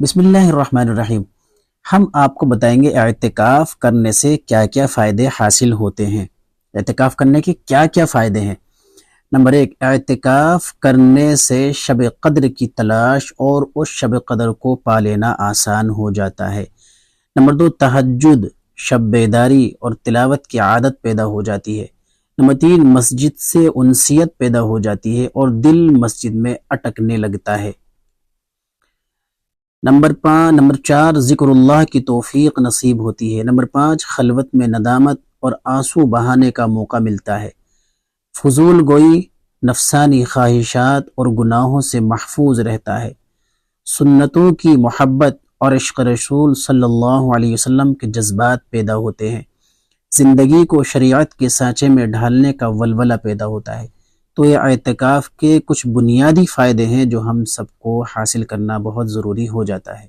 بسم اللہ الرحمن الرحیم۔ ہم آپ کو بتائیں گے اعتکاف کرنے سے کیا کیا فائدے حاصل ہوتے ہیں۔ اعتکاف کرنے کے کیا کیا فائدے ہیں۔ نمبر 1، اعتکاف کرنے سے شب قدر کی تلاش اور اس شب قدر کو پا لینا آسان ہو جاتا ہے۔ نمبر 2، تہجد، شب بیداری اور تلاوت کی عادت پیدا ہو جاتی ہے۔ نمبر 3، مسجد سے انسیت پیدا ہو جاتی ہے اور دل مسجد میں اٹکنے لگتا ہے۔ نمبر 4، ذکر اللہ کی توفیق نصیب ہوتی ہے۔ نمبر 5، خلوت میں ندامت اور آنسو بہانے کا موقع ملتا ہے۔ فضول گوئی، نفسانی خواہشات اور گناہوں سے محفوظ رہتا ہے۔ سنتوں کی محبت اور عشق رسول صلی اللہ علیہ وسلم کے جذبات پیدا ہوتے ہیں۔ زندگی کو شریعت کے سانچے میں ڈھالنے کا ولولہ پیدا ہوتا ہے۔ تو یہ اعتکاف کے کچھ بنیادی فائدے ہیں جو ہم سب کو حاصل کرنا بہت ضروری ہو جاتا ہے۔